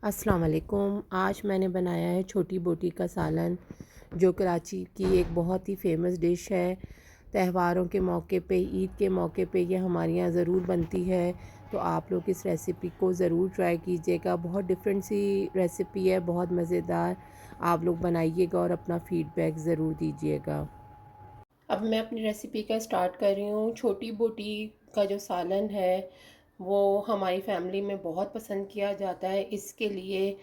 अस्सलाम वालेकुम। आज मैंने बनाया है छोटी बोटी का सालन, जो कराची की एक बहुत ही फ़ेमस डिश है। त्योहारों के मौके पे, ईद के मौके पे ये हमारे यहाँ ज़रूर बनती है। तो आप लोग इस रेसिपी को ज़रूर ट्राई कीजिएगा। बहुत डिफरेंट सी रेसिपी है, बहुत मज़ेदार। आप लोग बनाइएगा और अपना फ़ीडबैक ज़रूर दीजिएगा। अब मैं अपनी रेसिपी का स्टार्ट कर रही हूँ। छोटी बोटी का जो सालन है वो हमारी फैमिली में बहुत पसंद किया जाता है। इसके लिए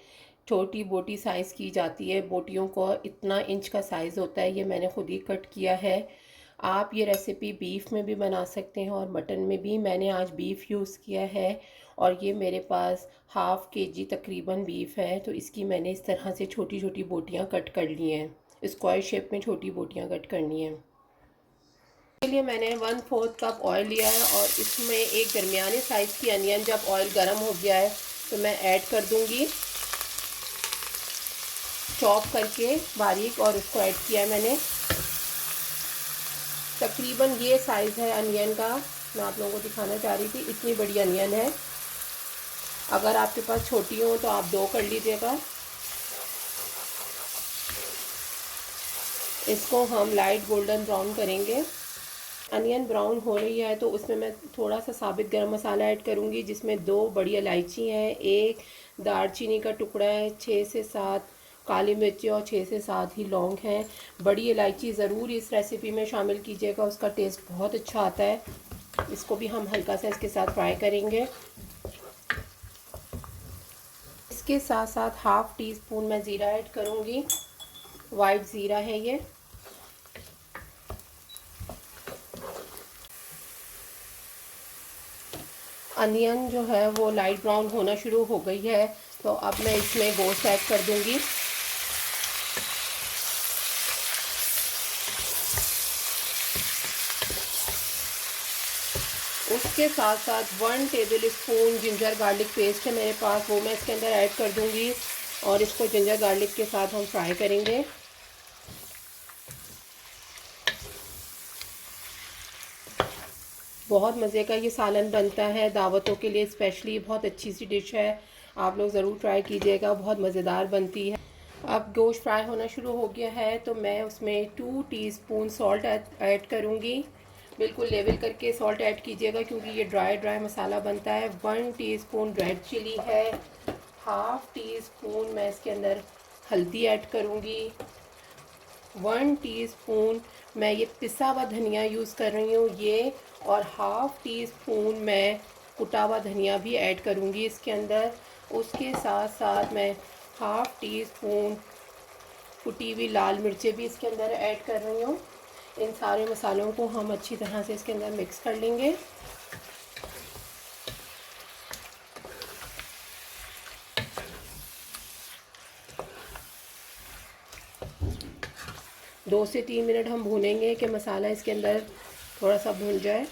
छोटी बोटी साइज़ की जाती है। बोटियों को इतना इंच का साइज़ होता है, ये मैंने खुद ही कट किया है। आप ये रेसिपी बीफ में भी बना सकते हैं और मटन में भी। मैंने आज बीफ यूज़ किया है और ये मेरे पास हाफ़ केजी तकरीबन बीफ है। तो इसकी मैंने इस तरह से छोटी छोटी बोटियाँ कट कर ली हैं। स्क्वायर शेप में छोटी बोटियाँ कट करनी है। के लिए मैंने 1/4 कप ऑयल लिया है और इसमें एक दरमियाने साइज़ की अनियन, जब ऑयल गर्म हो गया है तो मैं ऐड कर दूंगी चॉप करके बारीक, और उसको ऐड किया है मैंने। तकरीबन ये साइज़ है अनियन का, मैं आप लोगों को दिखाना चाह रही थी। इतनी बड़ी अनियन है। अगर आपके पास छोटी हो तो आप 2 कर लीजिएगा। इसको हम लाइट गोल्डन ब्राउन करेंगे। अनियन ब्राउन हो रही है तो उसमें मैं थोड़ा सा साबित गरम मसाला ऐड करूँगी, जिसमें 2 बड़ी इलायची हैं, एक दालचीनी का टुकड़ा है, 6 से 7 काली मिर्ची और 6 से 7 ही लौंग हैं। बड़ी इलायची ज़रूर इस रेसिपी में शामिल कीजिएगा, उसका टेस्ट बहुत अच्छा आता है। इसको भी हम हल्का सा इसके साथ फ्राई करेंगे। इसके साथ साथ हाफ़ टी स्पून मैं ज़ीरा ऐड करूँगी। वाइट ज़ीरा है ये। अनियन जो है वो लाइट ब्राउन होना शुरू हो गई है, तो अब मैं इसमें गोश्त ऐड कर दूंगी। उसके साथ साथ 1 table spoon ginger garlic paste है मेरे पास, वो मैं इसके अंदर ऐड कर दूंगी और इसको जिंजर गार्लिक के साथ हम फ्राई करेंगे। बहुत मज़े का ये सालन बनता है, दावतों के लिए स्पेशली बहुत अच्छी सी डिश है। आप लोग ज़रूर ट्राई कीजिएगा, बहुत मज़ेदार बनती है। अब गोश्त फ्राई होना शुरू हो गया है तो मैं उसमें 2 टीस्पून सॉल्ट ऐड करूँगी। बिल्कुल लेवल करके सॉल्ट ऐड कीजिएगा क्योंकि ये ड्राई ड्राई मसाला बनता है। 1 टीस्पून रेड चिली है। हाफ़ टी स्पून मैं इसके अंदर हल्दी ऐड करूँगी। 1 टीस्पून मैं ये पिसा हुआ धनिया यूज़ कर रही हूँ ये, और हाफ़ टी स्पून मैं कुटा हुआ धनिया भी ऐड करूँगी इसके अंदर। उसके साथ साथ मैं हाफ़ टी स्पून कुटी हुई लाल मिर्चें भी इसके अंदर ऐड कर रही हूँ। इन सारे मसालों को हम अच्छी तरह से इसके अंदर मिक्स कर लेंगे। दो से 3 मिनट हम भूनेंगे कि मसाला इसके अंदर थोड़ा सा भुन जाए।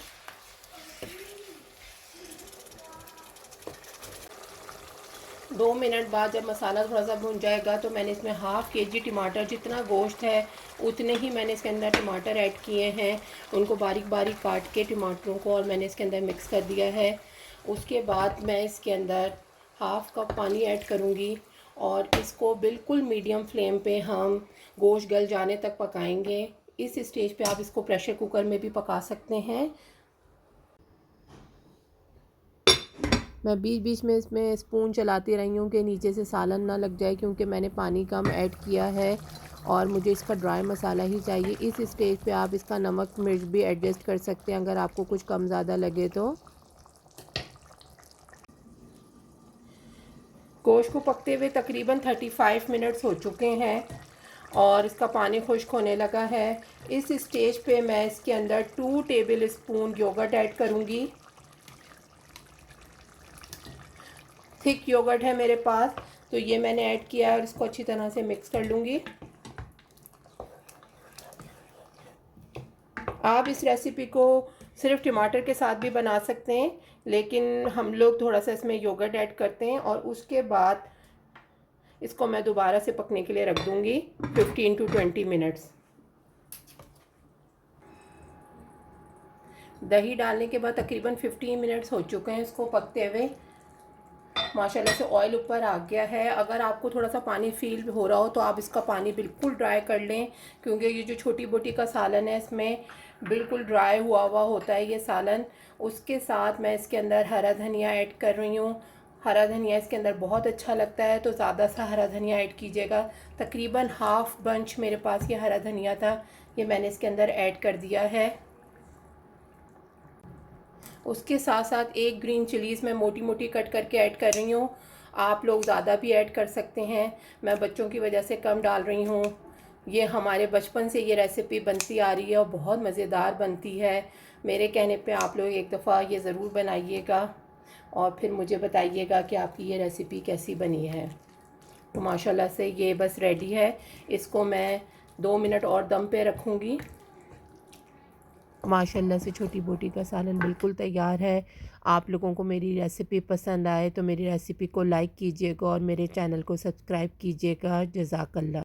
2 मिनट बाद जब मसाला थोड़ा सा भुन जाएगा तो मैंने इसमें हाफ़ केजी टमाटर, जितना गोश्त है उतने ही मैंने इसके अंदर टमाटर ऐड किए हैं। उनको बारीक बारीक काट के टमाटरों को और मैंने इसके अंदर मिक्स कर दिया है। उसके बाद मैं इसके अंदर हाफ़ कप पानी ऐड करूँगी और इसको बिल्कुल मीडियम फ्लेम पे हम गोश्त गल जाने तक पकाएंगे। इस स्टेज पे आप इसको प्रेशर कुकर में भी पका सकते हैं। मैं बीच बीच में इसमें स्पून चलाती रही हूँ कि नीचे से सालन ना लग जाए, क्योंकि मैंने पानी कम ऐड किया है और मुझे इसका ड्राई मसाला ही चाहिए। इस स्टेज पे आप इसका नमक मिर्च भी एडजस्ट कर सकते हैं अगर आपको कुछ कम ज़्यादा लगे तो। गोश्त को पकते हुए तकरीबन 35 मिनट्स हो चुके हैं और इसका पानी खुश्क होने लगा है। इस स्टेज पे मैं इसके अंदर 2 टेबल स्पून योगर्ट ऐड करूँगी। थिक योगर्ट है मेरे पास, तो ये मैंने ऐड किया है और इसको अच्छी तरह से मिक्स कर लूँगी। आप इस रेसिपी को सिर्फ टमाटर के साथ भी बना सकते हैं, लेकिन हम लोग थोड़ा सा इसमें योगर्ट ऐड करते हैं और उसके बाद इसको मैं दोबारा से पकने के लिए रख दूँगी 15 to 20 मिनट्स। दही डालने के बाद तकरीबन 15 मिनट्स हो चुके हैं इसको पकते हुए। माशाल्लाह से ऑयल ऊपर आ गया है। अगर आपको थोड़ा सा पानी फील हो रहा हो तो आप इसका पानी बिल्कुल ड्राई कर लें, क्योंकि ये जो छोटी बोटी का सालन है इसमें बिल्कुल ड्राई हुआ हुआ होता है ये सालन। उसके साथ मैं इसके अंदर हरा धनिया ऐड कर रही हूँ। हरा धनिया इसके अंदर बहुत अच्छा लगता है, तो ज़्यादा सा हरा धनिया ऐड कीजिएगा। तकरीबन हाफ़ बंच मेरे पास ये हरा धनिया था, ये मैंने इसके अंदर ऐड कर दिया है। उसके साथ साथ एक ग्रीन चिलीज़ मैं मोटी मोटी कट करके ऐड कर रही हूँ। आप लोग ज़्यादा भी ऐड कर सकते हैं, मैं बच्चों की वजह से कम डाल रही हूँ। ये हमारे बचपन से ये रेसिपी बनती आ रही है और बहुत मज़ेदार बनती है। मेरे कहने पे आप लोग एक दफ़ा ये ज़रूर बनाइएगा और फिर मुझे बताइएगा कि आपकी ये रेसिपी कैसी बनी है। तो माशाल्लाह से ये बस रेडी है। इसको मैं 2 मिनट और दम पे रखूँगी। माशाल्लाह से छोटी बोटी का सालन बिल्कुल तैयार है। आप लोगों को मेरी रेसिपी पसंद आए तो मेरी रेसिपी को लाइक कीजिएगा और मेरे चैनल को सब्सक्राइब कीजिएगा। जज़ाकल्लाह।